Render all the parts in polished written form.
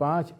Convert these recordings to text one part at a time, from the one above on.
5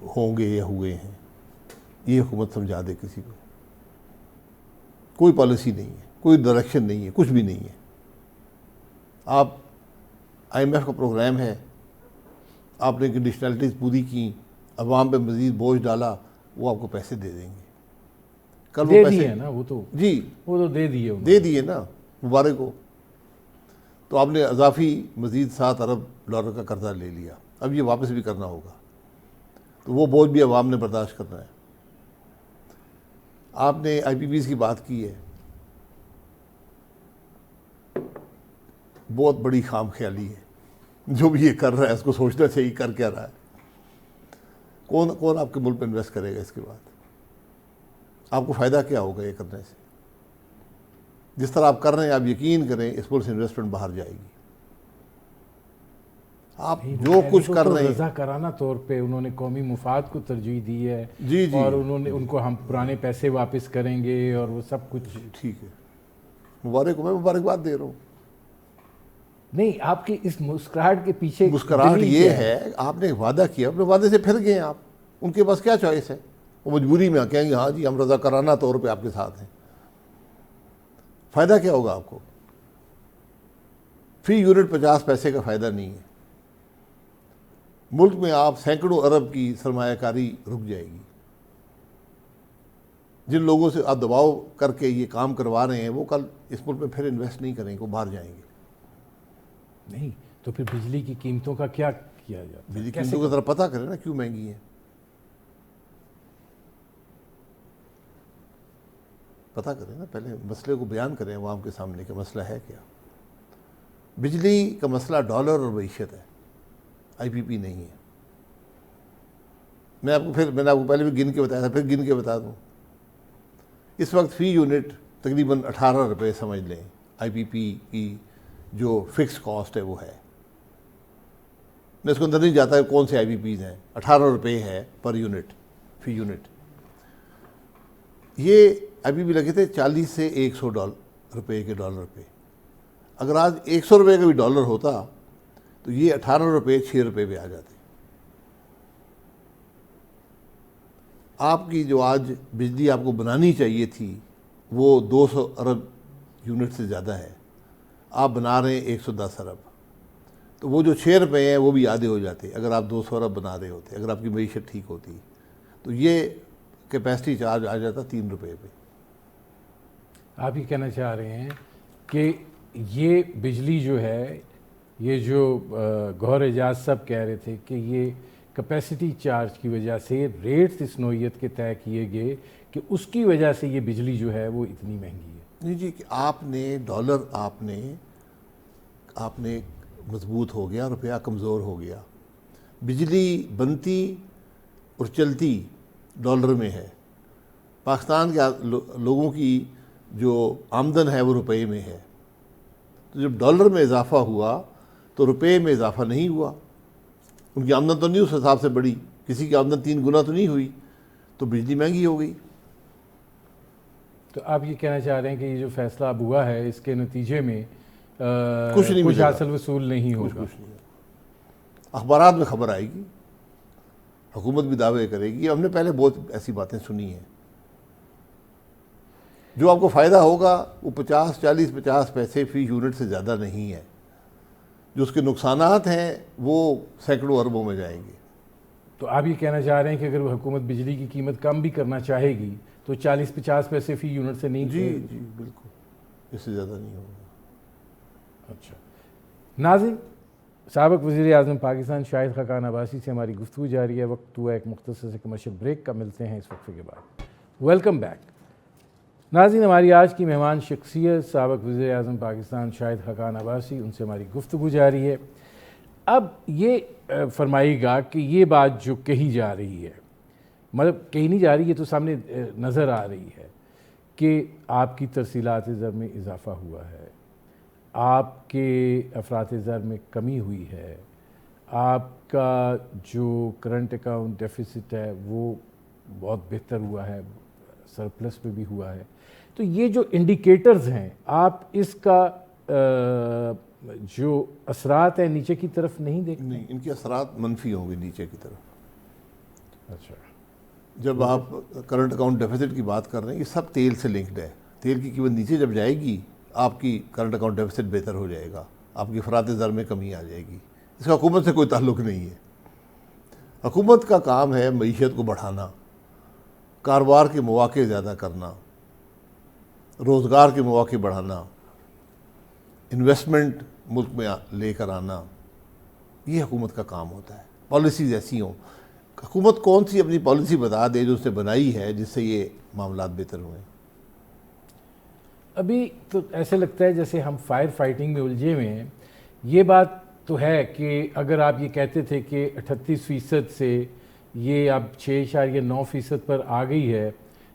ہوں گے یا ہوئے ہیں، یہ حکومت سمجھا دے کسی کو. کوئی پالیسی نہیں ہے، کوئی ڈائریکشن نہیں ہے، کچھ بھی نہیں ہے. آپ آئی ایم ایف کا پروگرام ہے، آپ نے کنڈیشنلٹیز پوری کی، عوام پہ مزید بوجھ ڈالا، وہ آپ کو پیسے دے دیں گے. کل دے وہ دیے پیسے نا، وہ تو دے دیے انہوں نے. دے دیے نا مبارک کو. تو آپ نے اضافی مزید $7 ارب کا قرضہ لے لیا، اب یہ واپس بھی کرنا ہوگا، تو وہ بوجھ بھی عوام نے برداشت کرنا ہے. آپ نے آئی پی پیز کی بات کی ہے، بہت بڑی خام خیالی ہے. جو بھی یہ کر رہا ہے اس کو سوچنا چاہیے کر کیا رہا ہے. کون آپ کے ملک پہ انویسٹ کرے گا اس کے بعد؟ آپ کو فائدہ کیا ہوگا یہ کرنے سے؟ جس طرح آپ کر رہے ہیں آپ یقین کریں اس ملک سے انویسٹمنٹ باہر جائے گی. آپ جو کچھ کر رہے ہیں رضا کرانہ طور پہ انہوں نے قومی مفاد کو ترجیح دی ہے، جی اور انہوں نے ان کو ہم پرانے پیسے واپس کریں گے اور وہ سب کچھ. ٹھیک ہے، مبارک ہو، میں مبارکباد دے رہا ہوں. نہیں، آپ کی اس مسکراہٹ کے پیچھے مسکراہٹ دلیل یہ کیا ہے آپ نے وعدہ کیا، اپنے وعدے سے پھر گئے. آپ ان کے پاس کیا چوائس ہے؟ وہ مجبوری میں کہیں گے ہاں جی ہم رضا کرانہ طور پہ آپ کے ساتھ ہیں. فائدہ کیا ہوگا آپ کو؟ فی یونٹ 50 پیسے کا فائدہ نہیں ہے. ملک میں آپ سینکڑوں ارب کی سرمایہ کاری رک جائے گی. جن لوگوں سے آپ دباؤ کر کے یہ کام کروا رہے ہیں وہ کل اس ملک میں پھر انویسٹ نہیں کریں گے، وہ باہر جائیں گے. نہیں تو پھر بجلی کی قیمتوں کا کیا کیا جاتا ہے؟ بجلی قیمتوں کا ذرا پتہ کریں نا کیوں مہنگی ہیں. پتہ کریں نا، پہلے مسئلے کو بیان کریں عوام کے سامنے کہ مسئلہ ہے کیا. بجلی کا مسئلہ ڈالر اور معیشت ہے، آئی پی پی نہیں ہے. میں نے آپ کو پہلے بھی گن کے بتایا تھا، پھر گن کے بتا دوں. اس وقت فی یونٹ تقریباً 18 روپے سمجھ لیں آئی پی پی کی جو فکس کاسٹ ہے وہ ہے. میں اس کو اندر نہیں جاتا ہے کون سے آئی پی پیز ہیں. 18 روپے ہے پر یونٹ، فی یونٹ. یہ ابھی بھی لگے تھے 40 سے 100 روپے کے ڈالر پہ. اگر آج 100 روپے کا بھی ڈالر ہوتا تو یہ 18 روپے 6 روپے پہ آ جاتے. آپ کی جو آج بجلی آپ کو بنانی چاہیے تھی وہ 200 ارب یونٹ سے زیادہ ہے، آپ بنا رہے ہیں 110 ارب. تو وہ جو 6 روپے ہیں وہ بھی آدھے ہو جاتے اگر آپ 200 ارب بنا رہے ہوتے، اگر آپ کی معیشت ٹھیک ہوتی. تو یہ کیپیسٹی چارج آ جاتا 3 روپے پہ. آپ یہ کہنا چاہ رہے ہیں کہ یہ بجلی جو ہے، یہ جو گوہر اعجاز صاحب کہہ رہے تھے کہ یہ کیپیسٹی چارج کی وجہ سے ریٹس اس نوعیت کے طے کیے گئے کہ اس کی وجہ سے یہ بجلی جو ہے وہ اتنی مہنگی ہے. نہیں جی، کہ آپ نے ڈالر آپ نے مضبوط ہو گیا، روپیہ کمزور ہو گیا. بجلی بنتی اور چلتی ڈالر میں ہے. پاکستان کے لوگوں کی جو آمدن ہے وہ روپے میں ہے. تو جب ڈالر میں اضافہ ہوا تو روپے میں اضافہ نہیں ہوا. ان کی آمدن تو نہیں اس حساب سے بڑھی، کسی کی آمدن 3 گنا تو نہیں ہوئی، تو بجلی مہنگی ہو گئی. تو آپ یہ کہنا چاہ رہے ہیں کہ یہ جو فیصلہ اب ہوا ہے اس کے نتیجے میں کچھ نہیں کچھ ملے گا، حاصل وصول نہیں ہوگا. کچھ نہیں. اخبارات میں خبر آئے گی، حکومت بھی دعوے کرے گی. ہم نے پہلے بہت ایسی باتیں سنی ہیں. جو آپ کو فائدہ ہوگا وہ 50 پیسے فی یونٹ سے زیادہ نہیں ہے. جو اس کے نقصانات ہیں وہ سینکڑوں اربوں میں جائیں گے. تو آپ یہ کہنا چاہ رہے ہیں کہ اگر وہ حکومت بجلی کی قیمت کم بھی کرنا چاہے گی تو 40-50 پیسے فی یونٹ سے نہیں. جی بالکل، اس سے زیادہ نہیں ہوگا. اچھا ناظرین، سابق وزیر اعظم پاکستان شاہد خاقان عباسی سے ہماری گفتگو جاری ہے. وقت ہوا ایک مختصر سے کمرشل بریک کا، ملتے ہیں اس وقفے کے بعد. Welcome back. ناظرین، ہماری آج کی مہمان شخصیت سابق وزیر اعظم پاکستان شاہد خاقان عباسی، ان سے ہماری گفتگو جاری ہے. اب یہ فرمائیے گا کہ یہ بات جو کہی جا رہی ہے، مطلب کہی نہیں جا رہی، یہ تو سامنے نظر آ رہی ہے کہ آپ کی ترسیلات زر میں اضافہ ہوا ہے، آپ کے افراط زر میں کمی ہوئی ہے، آپ کا جو کرنٹ اکاؤنٹ ڈیفیسٹ ہے وہ بہت بہتر ہوا ہے، سرپلس پہ بھی ہوا ہے. تو یہ جو انڈیکیٹرز ہیں، آپ اس کا جو اثرات ہیں نیچے کی طرف نہیں دیکھتے؟ نہیں، ان کے اثرات منفی ہوں گے نیچے کی طرف. اچھا، جب آپ کرنٹ اکاؤنٹ ڈیفیسٹ کی بات کر رہے ہیں، یہ سب تیل سے لنکڈ ہے. تیل کی قیمت نیچے جب جائے گی آپ کی کرنٹ اکاؤنٹ ڈیفیسٹ بہتر ہو جائے گا، آپ کی افراط زر میں کمی آ جائے گی. اس کا حکومت سے کوئی تعلق نہیں ہے. حکومت کا کام ہے معیشت کو بڑھانا، کاروبار کے مواقع زیادہ کرنا، روزگار کے مواقع بڑھانا، انویسٹمنٹ ملک میں لے کر آنا. یہ حکومت کا کام ہوتا ہے. پالیسیز ایسی ہوں. حکومت کون سی اپنی پالیسی بتا دے جو اس نے بنائی ہے جس سے یہ معاملات بہتر ہوئے. ابھی تو ایسے لگتا ہے جیسے ہم فائر فائٹنگ میں الجھے ہوئے ہیں. یہ بات تو ہے کہ اگر آپ یہ کہتے تھے کہ 38% سے یہ اب 6.9% پر آ گئی ہے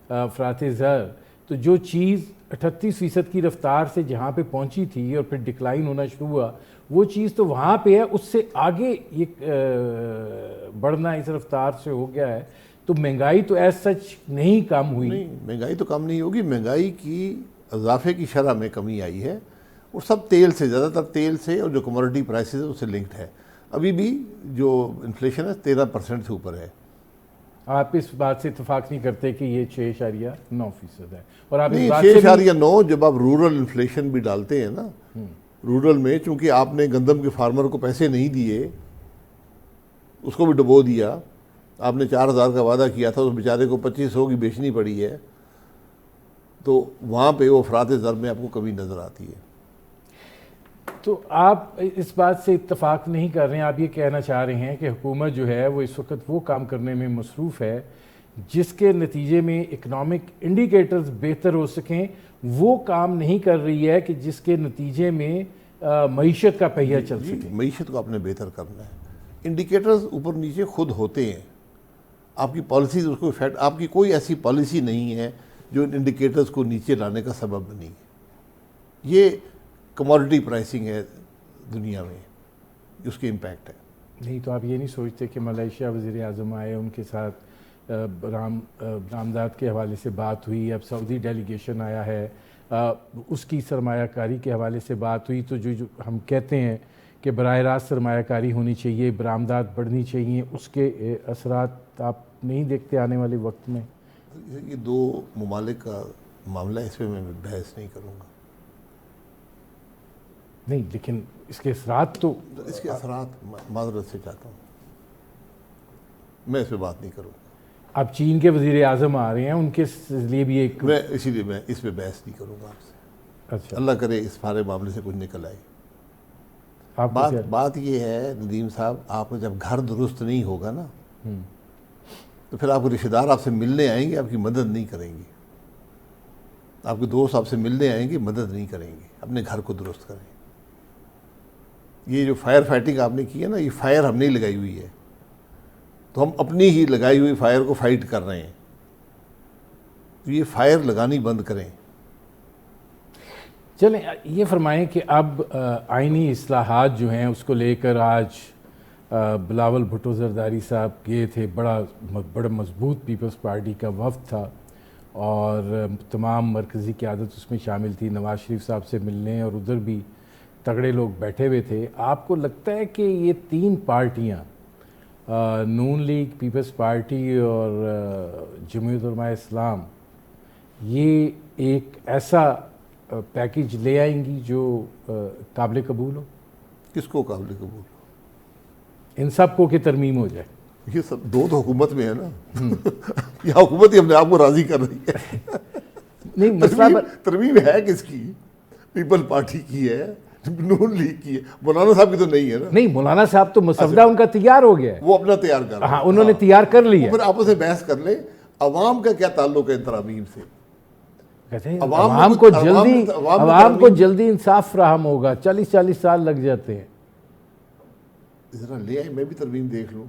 افراط زر، تو جو چیز 38% کی رفتار سے جہاں پہ پہنچی تھی اور پھر ڈکلائن ہونا شروع ہوا، وہ چیز تو وہاں پہ ہے، اس سے آگے یہ بڑھنا اس رفتار سے ہو گیا ہے. تو مہنگائی تو ایز سچ نہیں کم ہوئی. نہیں، مہنگائی تو کم نہیں ہوگی. مہنگائی کی اضافے کی شرح میں کمی آئی ہے، اور سب تیل سے، زیادہ تر تیل سے، اور جو کموڈٹی پرائسز ہے اس سے لنکڈ ہے. ابھی بھی جو انفلیشن ہے 13% سے اوپر ہے. آپ اس بات سے اتفاق نہیں کرتے کہ یہ 6.9% ہے؟ اور آپ اس نہیں، بات سے 6.9 جب آپ رورل انفلیشن بھی ڈالتے ہیں نا، رورل میں چونکہ آپ نے گندم کے فارمر کو پیسے نہیں دیے، اس کو بھی ڈبو دیا. آپ نے 4,000 کا وعدہ کیا تھا، اس بیچارے کو 2,500 کی بیچنی پڑی ہے، تو وہاں پہ وہ افراط زر میں آپ کو کمی نظر آتی ہے. تو آپ اس بات سے اتفاق نہیں کر رہے ہیں. آپ یہ کہنا چاہ رہے ہیں کہ حکومت جو ہے وہ اس وقت وہ کام کرنے میں مصروف ہے جس کے نتیجے میں اکنامک انڈیکیٹرز بہتر ہو سکیں، وہ کام نہیں کر رہی ہے کہ جس کے نتیجے میں معیشت کا پہیہ چل سکے. معیشت کو آپ نے بہتر کرنا ہے. انڈیکیٹرز اوپر نیچے خود ہوتے ہیں. آپ کی پالیسیز اس کو افیکٹ، آپ کی کوئی ایسی پالیسی نہیں ہے جو ان انڈیکیٹرز کو نیچے لانے کا سبب بنی. یہ کموڈٹی پرائسنگ ہے دنیا میں، اس کے امپیکٹ ہے. نہیں تو آپ یہ نہیں سوچتے کہ ملائیشیا وزیر اعظم آئے، ان کے ساتھ برآمدات کے حوالے سے بات ہوئی، اب سعودی ڈیلیگیشن آیا ہے، اس کی سرمایہ کاری کے حوالے سے بات ہوئی، تو جو ہم کہتے ہیں کہ براہ راست سرمایہ کاری ہونی چاہیے، برآمدات بڑھنی چاہیے، اس کے اثرات آپ نہیں دیکھتے آنے والے وقت میں؟ یہ دو ممالک کا معاملہ ہے، اس پہ میں بحث نہیں کروں گا. نہیں، لیکن اس کے اثرات تو اس کے اثرات معذرت سے چاہتا ہوں، میں اس پہ بات نہیں کروں گا. اب چین کے وزیر اعظم آ رہے ہیں، ان کے لیے بھی ایک اسی لیے میں اس پہ بحث نہیں کروں گا آپ سے. اچھا، اللہ کرے اس سارے معاملے سے کچھ نکل آئے. آپ بات یہ ہے ندیم صاحب، آپ کو جب گھر درست نہیں ہوگا نا، تو پھر آپ کے رشتہ دار آپ سے ملنے آئیں گے، آپ کی مدد نہیں کریں گے. آپ کے دوست آپ سے ملنے آئیں گے، مدد نہیں کریں گے. اپنے گھر کو درست کریں. یہ جو فائر فائٹنگ آپ نے کی ہے نا، یہ فائر ہم نہیں لگائی ہوئی ہے، تو ہم اپنی ہی لگائی ہوئی فائر کو فائٹ کر رہے ہیں. تو یہ فائر لگانی بند کریں. چلیں یہ فرمائیں کہ اب آئینی اصلاحات جو ہیں اس کو لے کر آج بلاول بھٹو زرداری صاحب گئے تھے. بڑا مضبوط پیپلز پارٹی کا وفد تھا، اور تمام مرکزی قیادت اس میں شامل تھی. نواز شریف صاحب سے ملنے، اور ادھر بھی تگڑے لوگ بیٹھے ہوئے تھے. آپ کو لگتا ہے کہ یہ تین پارٹیاں، نون لیگ، پیپلز پارٹی اور جمعیت علماء اسلام، یہ ایک ایسا پیکیج لے آئیں گی جو قابل قبول ہو؟ کس کو قابل قبول ہو؟ ان سب کو کہ ترمیم ہو جائے. یہ سب دو تو حکومت میں ہے نا. یہ حکومت ہی اپنے آپ کو راضی کر رہی ہے. نہیں، مسئلہ ترمیم ہے کس کی؟ پیپل پارٹی کی ہے، نون لیگ کی ہے. مولانا صاحب کی تو نہیں ہے نا. نہیں، مولانا صاحب تو مسودہ ان کا تیار ہو گیا ہے. وہ اپنا تیار کر رہے ہیں. ہاں، انہوں نے تیار کر لیا. پھر آپس میں بحث کر لیں. عوام کا کیا تعلق ہے ان ترامیم سے؟ کہتے ہیں عوام کو جلدی انصاف فراہم ہوگا، 40 سال لگ جاتے ہیں. ذرا لے آئے، میں بھی ترمیم دیکھ لوں.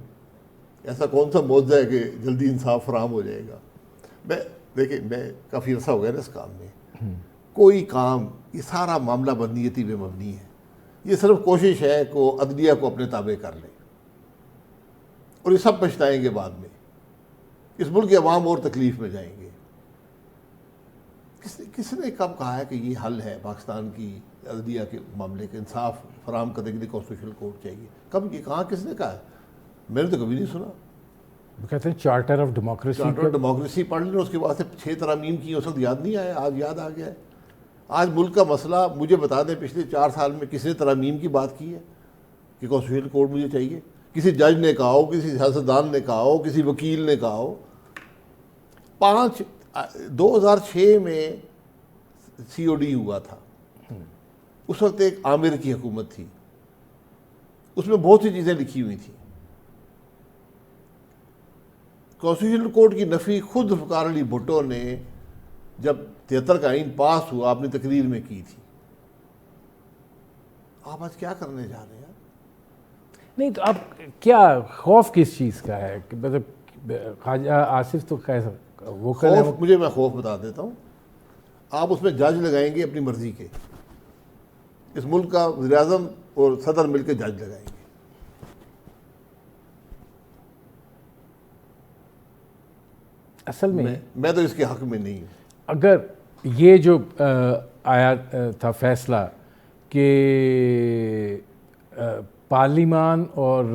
ایسا کون سا معجزہ ہے کہ جلدی انصاف فراہم ہو جائے گا؟ دیکھیں، میں کافی عرصہ ہو گیا نا اس کام میں. کوئی کام، یہ سارا معاملہ بدنیتی پہ مبنی ہے. یہ صرف کوشش ہے کہ عدلیہ کو اپنے تابع کر لیں، اور یہ سب پچھتائیں گے بعد میں. اس ملک کے عوام اور تکلیف میں جائیں گے. کس نے کب کہا ہے کہ یہ حل ہے پاکستان کی عدلیہ کے معاملے کے انصاف فراہم کرنے کے لیے کانسٹیٹیوشنل کورٹ چاہیے؟ کب یہ کہاں کس نے کہا ہے؟ میں نے تو کبھی نہیں سنا. وہ کہتے ہیں charter of democracy. Charter democracy پڑھ لیں, اس کے بعد سے 6 ترامیم کی, اس وقت یاد نہیں آیا, آج یاد آ گیا ہے. آج ملک کا مسئلہ مجھے بتا دیں پچھلے 4 سال میں کس نے ترامیم کی بات کی ہے کہ کانسٹیٹیوشن کوڈ مجھے چاہیے؟ کسی جج نے کہا ہو, کسی سیاستدان نے کہا ہو, کسی وکیل نے کہا ہو. 2006 میں COD ہوا تھا, اس وقت ایک عامر کی حکومت تھی, اس میں بہت سی چیزیں لکھی ہوئی تھیں. کانسٹیٹیوشن کوڈ کی نفی خود ذوالفقار علی بھٹو نے جب 73 کا آئین پاس ہوا اپنی تقریر میں کی تھی. آپ آج کیا کرنے جا رہے ہیں؟ نہیں تو اب کیا خوف کس چیز کا ہے؟ مطلب خواجہ آصف تو وہ خوف مجھے, میں خوف بتا دیتا ہوں. آپ اس میں جج لگائیں گے اپنی مرضی کے, اس ملک کا وزیر اعظم اور صدر مل کے جج لگائیں گے. اصل میں تو اس کے حق میں نہیں ہوں. اگر یہ جو آیا تھا فیصلہ کہ پارلیمان اور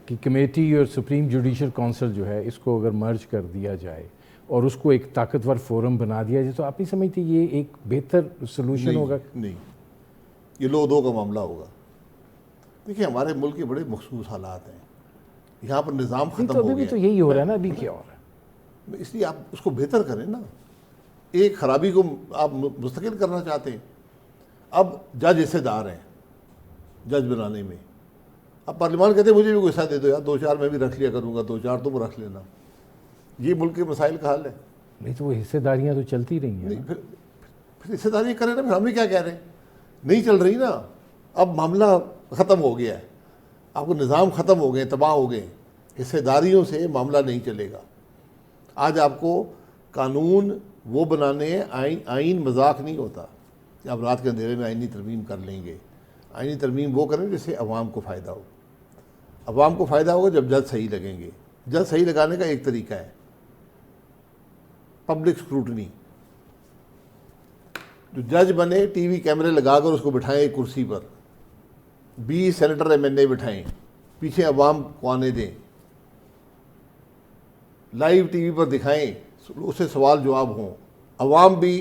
کی کمیٹی اور سپریم جوڈیشل کونسل جو ہے اس کو اگر مرج کر دیا جائے اور اس کو ایک طاقتور فورم بنا دیا جائے, تو آپ نہیں سمجھتے یہ ایک بہتر سلوشن ہوگا؟ نہیں, یہ لو دو کا معاملہ ہوگا. دیکھیں ہمارے ملک کے بڑے مخصوص حالات ہیں, یہاں پر نظام ختم ہو گیا. تو یہی ہو رہا ہے نا, ابھی کیا ہو رہا ہے؟ اس لیے آپ اس کو بہتر کریں نا. ایک خرابی کو آپ مستقل کرنا چاہتے ہیں. اب جج حصے دار ہیں جج بنانے میں. اب پارلیمان کہتے ہیں مجھے بھی کوئی حصہ دے دو یار, 2-4 میں بھی رکھ لیا کروں گا, 2-4 تم رکھ لینا. یہ ملک کے مسائل کا حل ہے. نہیں تو وہ حصے داریاں تو چلتی رہی ہیں. نہیں پھر حصے داری کریں نا, پھر ہمیں کیا کہہ رہے ہیں؟ نہیں چل رہی نا. اب معاملہ ختم ہو گیا ہے, آپ کو نظام ختم ہو گئے, تباہ ہو گئے. حصے داریوں سے معاملہ نہیں چلے گا. آج آپ کو قانون وہ بنانے ہیں, آئین مذاق نہیں ہوتا کہ آپ رات کے اندھیرے میں آئینی ترمیم کر لیں گے. آئینی ترمیم وہ کریں جس سے عوام کو فائدہ ہو. عوام کو فائدہ ہوگا جب جج صحیح لگیں گے. جج صحیح لگانے کا ایک طریقہ ہے پبلک اسکروٹنی. جو جج بنے ٹی وی کیمرے لگا کر اس کو بٹھائیں ایک کرسی پر, 20 سینیٹر MNA بٹھائیں, پیچھے عوام کو آنے دیں, لائیو ٹی وی پر دکھائیں, اس سے سوال جواب ہوں. عوام بھی,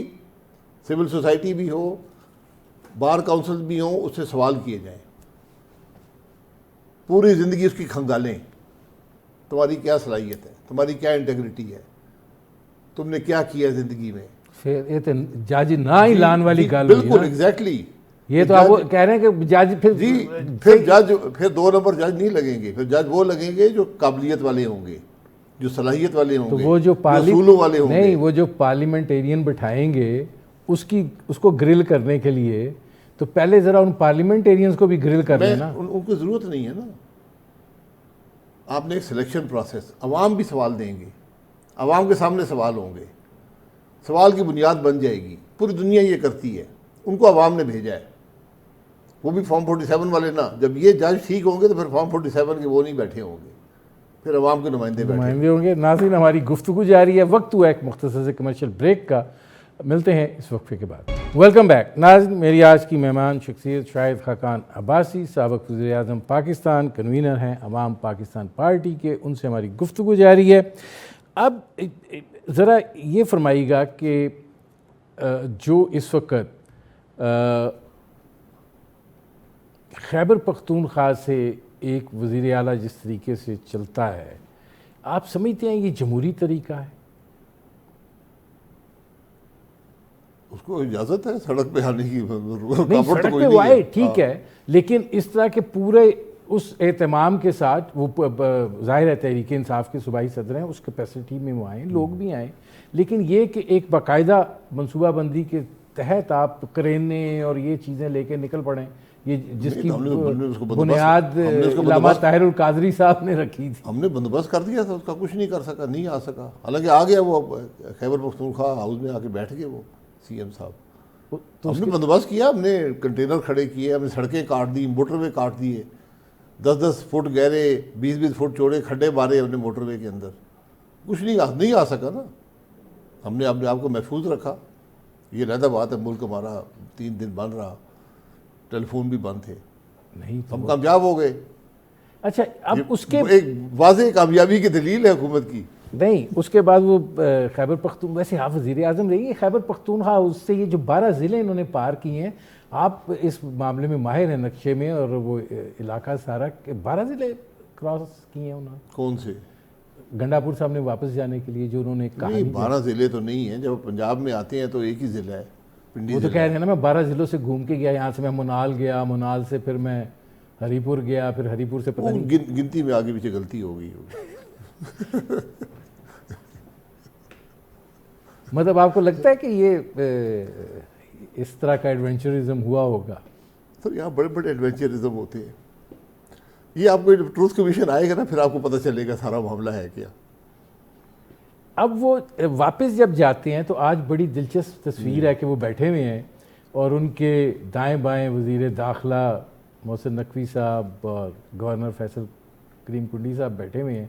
سول سوسائٹی بھی ہو, بار کونسل بھی ہوں, اس سے سوال کیے جائیں. پوری زندگی اس کی کھنگالیں, تمہاری کیا صلاحیت ہے, تمہاری کیا انٹیگریٹی ہے, تم نے کیا کیا زندگی میں. پھر یہ تو جج نہ ہی لان والی گل. بالکل ایگزیکٹلی. یہ تو آپ کہہ رہے ہیں کہ جج پھر 2 نمبر جج نہیں لگیں گے. پھر جج وہ لگیں گے جو قابلیت والے ہوں گے, جو صلاحیت والے ہوں گے, وہ جو اصولوں والے ہوں گے. نہیں, وہ جو پارلیمنٹیرین بٹھائیں گے اس کو گرل کرنے کے لیے تو پہلے ذرا ان پارلیمنٹیرینز کو بھی گرل کر لینا. ان کو ضرورت نہیں ہے نا. آپ نے ایک سلیکشن پروسیس, عوام بھی سوال دیں گے, عوام کے سامنے سوال ہوں گے, سوال کی بنیاد بن جائے گی. پوری دنیا یہ کرتی ہے, ان کو عوام نے بھیجا ہے. وہ بھی فارم 47 والے نا. جب یہ جج ٹھیک ہوں گے تو پھر فارم 47 کے وہ نہیں بیٹھے ہوں گے, پھر عوام کے نمائندے ہوں گے. ناظرین, ہماری گفتگو جاری ہے, وقت ہوا ایک مختصر سے کمرشل بریک کا. ملتے ہیں اس وقفے کے بعد. Welcome back. ناظرین, میری آج کی مہمان شخصیت شاہد خاقان عباسی, سابق وزیر اعظم پاکستان, کنوینر ہیں عوام پاکستان پارٹی کے. ان سے ہماری گفتگو جاری ہے. اب ذرا یہ فرمائیے گا کہ جو اس وقت خیبر پختونخوا سے ایک وزیر اعلیٰ جس طریقے سے چلتا ہے, آپ سمجھتے ہیں یہ جمہوری طریقہ ہے؟ اس کو اجازت ہے سڑک پہ آنے کی؟ نہیں, سڑک پہ وہ آئے ٹھیک ہے, لیکن اس طرح کے پورے اس اہتمام کے ساتھ, وہ ظاہر ہے تحریک انصاف کے صوبائی صدر ہیں, اس کیپیسٹی میں وہ آئیں, لوگ بھی آئیں, لیکن یہ کہ ایک باقاعدہ منصوبہ بندی کے تحت آپ کرینے اور یہ چیزیں لے کے نکل پڑیں, یہ جس کی بنیاد علامہ طاہر القادری صاحب نے رکھی تھی. ہم نے بندوبست کر دیا تھا, اس کا کچھ نہیں کر سکا, نہیں آ سکا. حالانکہ آ گیا وہ خیبر پختونخوا ہاؤس میں آ کے بیٹھ گئے وہ CM صاحب. ہم نے بندوبست کیا, ہم نے کنٹینر کھڑے کیے, ہم نے سڑکیں کاٹ دی, موٹر وے کاٹ دیے, 10-10 فٹ گہرے 20-20 فٹ چوڑے کھڈے مارے ہم نے موٹر وے کے اندر. کچھ نہیں آ سکا نا. ہم نے اپنے آپ کو محفوظ رکھا. یہ علیحدہ بات ہے, ملک ہمارا 3 دن بند رہا, ٹیلی فون بھی بند تھے, نہیں ہم کامیاب ہو گئے. اچھا اب اس کے ایک واضح کامیابی کی دلیل ہے حکومت کی. نہیں، اس کے بعد وہ خیبر پختون، ویسے آپ وزیر اعظم رہی ہے، خیبر پختونخوا اس سے یہ جو 12 ضلع انہوں نے پار کیے ہیں، آپ اس معاملے میں ماہر ہیں نقشے میں، اور وہ علاقہ سارا 12 ضلع کراس کیے ہیں انہوں نے. کون سے؟ گنڈا پور صاحب نے واپس جانے کے لیے جو انہوں نے کہا، نہیں 12 ضلع تو نہیں ہیں. جب پنجاب میں آتے ہیں تو ایک ہی ضلع ہے، پنڈی وہ تو ضلع. کہہ رہے ہیں نا میں 12 ضلعوں سے گھوم کے گیا، یہاں سے میں منال گیا، منال سے پھر میں ہری پور گیا، پھر ہری پور سے پتہ وہ نہیں. گنتی میں آگے پیچھے غلطی ہو گئی ہوگی. مطلب آپ کو لگتا ہے کہ یہ اس طرح کا ایڈونچرزم ہوا ہوگا؟ سر یہاں بڑے بڑے ایڈونچرزم ہوتے ہیں. یہ آپ کو ٹروتھ کمیشن آئے گا نا، پھر آپ کو پتہ چلے گا سارا معاملہ ہے کیا. اب وہ واپس جب جاتے ہیں تو آج بڑی دلچسپ تصویر ہے کہ وہ بیٹھے ہوئے ہیں اور ان کے دائیں بائیں وزیر داخلہ محسن نقوی صاحب اور گورنر فیصل کریم کنڈی صاحب بیٹھے ہوئے ہیں،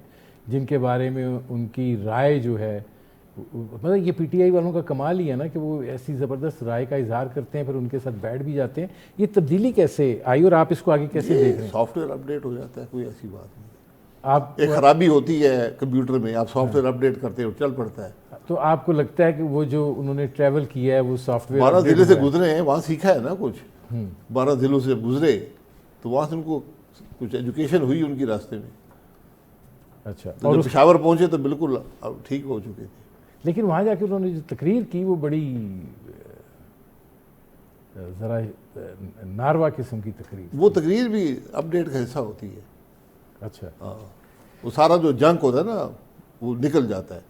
جن کے بارے میں ان کی رائے جو ہے، مطلب یہ پی ٹی آئی والوں کا کمال ہی ہے نا کہ وہ ایسی زبردست رائے کا اظہار کرتے ہیں، پھر ان کے ساتھ بیٹھ بھی جاتے ہیں. یہ تبدیلی کیسے آئی اور آپ اس کو آگے کیسے دیکھ رہے ہیں؟ سافٹ ویئر اپڈیٹ ہو جاتا ہے، کوئی ایسی بات نہیں. آپ ایک خرابی ہوتی ہے کمپیوٹر میں، آپ سافٹ ویئر اپڈیٹ کرتے ہو، چل پڑتا ہے. تو آپ کو لگتا ہے کہ وہ جو انہوں نے ٹریول کیا ہے وہ سافٹ ویئر 12 ضلع سے گزرے ہیں، وہاں سیکھا ہے نا کچھ. 12 ضلعوں سے گزرے تو وہاں سے ان کو کچھ ایجوکیشن ہوئی ان کی راستے میں. اچھا، اور جب پشاور پہنچے تو بالکل ٹھیک ہو چکے تھے. لیکن وہاں جا کے انہوں نے جو تقریر کی وہ بڑی ذرا ناروا قسم کی تقریر. وہ تقریر بھی اپڈیٹ کا حصہ ہوتی ہے. اچھا، وہ سارا جو جنک ہوتا ہے نا وہ نکل جاتا ہے.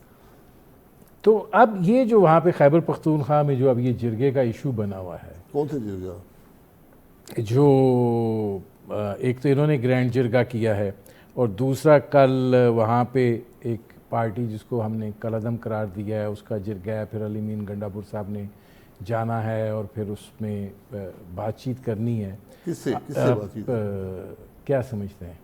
تو اب یہ جو وہاں پہ خیبر پختونخوا میں جو اب یہ جرگے کا ایشو بنا ہوا ہے، کون سے جرگہ؟ جو ایک تو انہوں نے گرینڈ جرگہ کیا ہے، اور دوسرا کل وہاں پہ ایک پارٹی جس کو ہم نے کل عدم قرار دیا ہے اس کا جرگہ ہے، پھر علی مین گنڈا پور صاحب نے جانا ہے اور پھر اس میں بات چیت کرنی ہے. کس سے بات چیت؟ کیا سمجھتے ہیں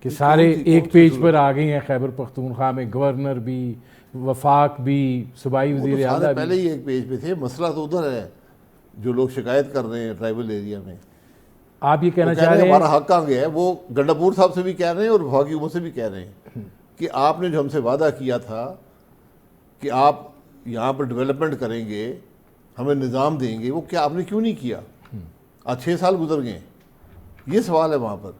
کہ سارے ایک پیج پر آ گئی ہیں خیبر پختونخوا میں، گورنر بھی، وفاق بھی، صوبائی وزیر اعلیٰ بھی؟ پہلے ہی ایک پیج پہ تھے. مسئلہ تو ادھر ہے جو لوگ شکایت کر رہے ہیں ٹرائبل ایریا میں. آپ یہ کہنا چاہ رہے ہیں ہمارا حق کہاں گیا ہے؟ وہ گنڈا پور صاحب سے بھی کہہ رہے ہیں اور وفاقی حکومت سے بھی کہہ رہے ہیں کہ آپ نے جو ہم سے وعدہ کیا تھا کہ آپ یہاں پر ڈیولپمنٹ کریں گے، ہمیں نظام دیں گے، وہ کیا آپ نے کیوں نہیں کیا؟ آج 6 سال گزر گئے. یہ سوال ہے وہاں پر.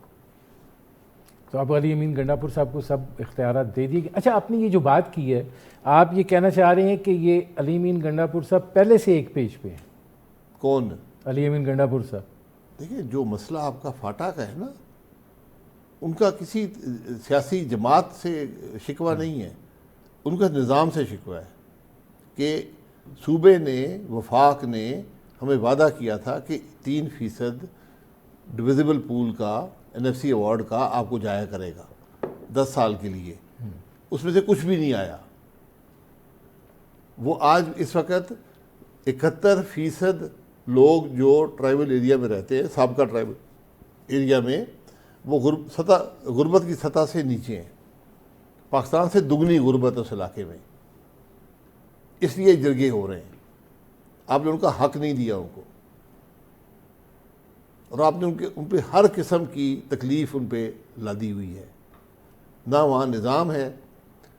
تو آپ علی امین گنڈا پور صاحب کو سب اختیارات دے دیے گئے. اچھا، آپ نے یہ جو بات کی ہے، آپ یہ کہنا چاہ رہے ہیں کہ یہ علی امین گنڈا پور صاحب پہلے سے ایک پیج پہ ہیں؟ کون؟ علی امین گنڈا پور صاحب. دیکھیں جو مسئلہ آپ کا فاٹا کا ہے نا، ان کا کسی سیاسی جماعت سے شکوہ نہیں ہے، ان کا نظام سے شکوہ ہے کہ صوبے نے، وفاق نے ہمیں وعدہ کیا تھا کہ 3% ڈویزیبل پول کا NFC ایوارڈ کا آپ کو جایا کرے گا 10 سال کے لیے. اس میں سے کچھ بھی نہیں آیا. وہ آج اس وقت 71% لوگ جو ٹرائبل ایریا میں رہتے ہیں، سابقہ ٹرائبل ایریا میں، وہ غربت کی سطح سے نیچے ہیں. پاکستان سے دگنی غربت اس علاقے میں. اس لیے جرگے ہو رہے ہیں. آپ نے ان کا حق نہیں دیا ان کو، اور آپ نے ان پہ ہر قسم کی تکلیف ان پہ لادی ہوئی ہے. نہ وہاں نظام ہے،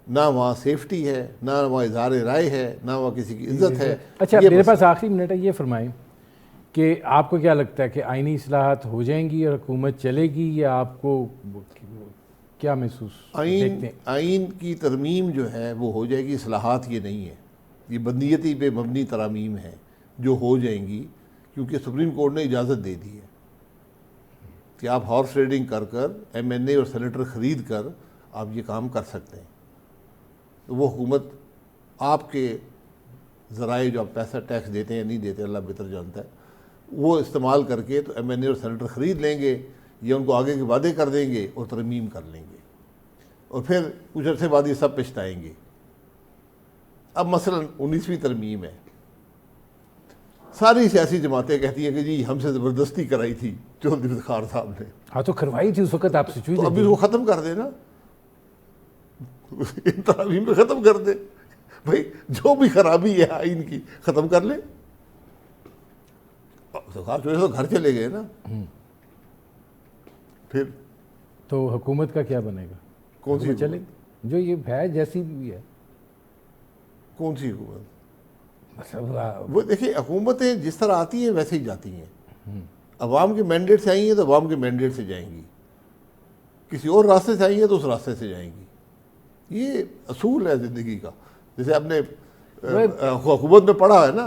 نہ وہاں سیفٹی ہے، نہ وہاں اظہار رائے ہے، نہ وہاں کسی کی عزت ہے. اچھا، میرے پاس آخری منٹ ہے، یہ فرمائیں کہ آپ کو کیا لگتا ہے کہ آئینی اصلاحات ہو جائیں گی اور حکومت چلے گی، یا آپ کو کیا محسوس دیکھتے ہیں؟ آئین کی ترمیم جو ہے وہ ہو جائے گی. اصلاحات یہ نہیں ہے، یہ بندیتی پہ مبنی ترامیم ہیں جو ہو جائیں گی، کیونکہ سپریم کورٹ نے اجازت دے دی ہے کہ آپ ہارس ریڈنگ کر MNA اور سینیٹر خرید کر آپ یہ کام کر سکتے ہیں. تو وہ حکومت آپ کے ذرائع جو آپ پیسہ ٹیکس دیتے ہیں نہیں دیتے، اللہ بہتر جانتا ہے، وہ استعمال کر کے تو MNA اور سینیٹر خرید لیں گے، یا ان کو آگے کے وعدے کر دیں گے اور ترمیم کر لیں گے، اور پھر کچھ عرصے بعد یہ سب پچھتائیں گے. اب مثلا 19ویں ترمیم ہے، ساری سیاسی جماعتیں کہتی ہیں کہ جی ہم سے زبردستی کرائی تھی چودھری افتخار صاحب نے. ہاں تو کروائی تھی اس وقت آپ سے، تو ابھی وہ ختم کر دے نا، ان ترامیم پہ ختم کر دے. بھائی جو بھی خرابی ہے آئین کی ختم کر لے. تو گھر چلے گئے نا. پھر تو حکومت کا کیا بنے گا؟ کون سی چلے جو یہ ہے جیسی بھی ہے، کون سی حکومت؟ مطلب وہ دیکھیں حکومتیں جس طرح آتی ہیں ویسے ہی جاتی ہیں. عوام کے مینڈیٹ سے آئی ہیں تو عوام کے مینڈیٹ سے جائیں گی، کسی اور راستے سے آئی ہیں تو اس راستے سے جائیں گی. یہ اصول ہے زندگی کا. جیسے آپ نے حکومت میں پڑھا ہے نا،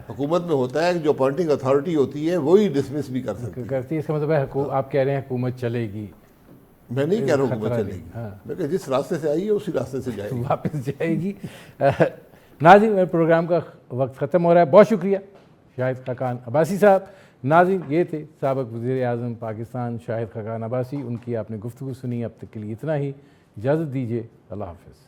حکومت میں ہوتا ہے کہ جو اپوائنٹنگ اتھارٹی ہوتی ہے وہی ڈسمس بھی کر سکتی ہے. کرتی ہے. اس کا مطلب ہے آپ کہہ رہے ہیں حکومت چلے گی؟ میں نہیں کہہ رہا ہوں حکومت چلے گی، میں کہ جس راستے سے آئی ہے اسی راستے سے جائے گی، واپس جائے گی. ناظرین میرے پروگرام کا وقت ختم ہو رہا ہے. بہت شکریہ شاہد خاقان عباسی صاحب. ناظرین یہ تھے سابق وزیر اعظم پاکستان شاہد خاقان عباسی. ان کی آپ نے گفتگو سنی. اب تک کے لیے اتنا ہی. اجازت دیجیے. اللہ حافظ.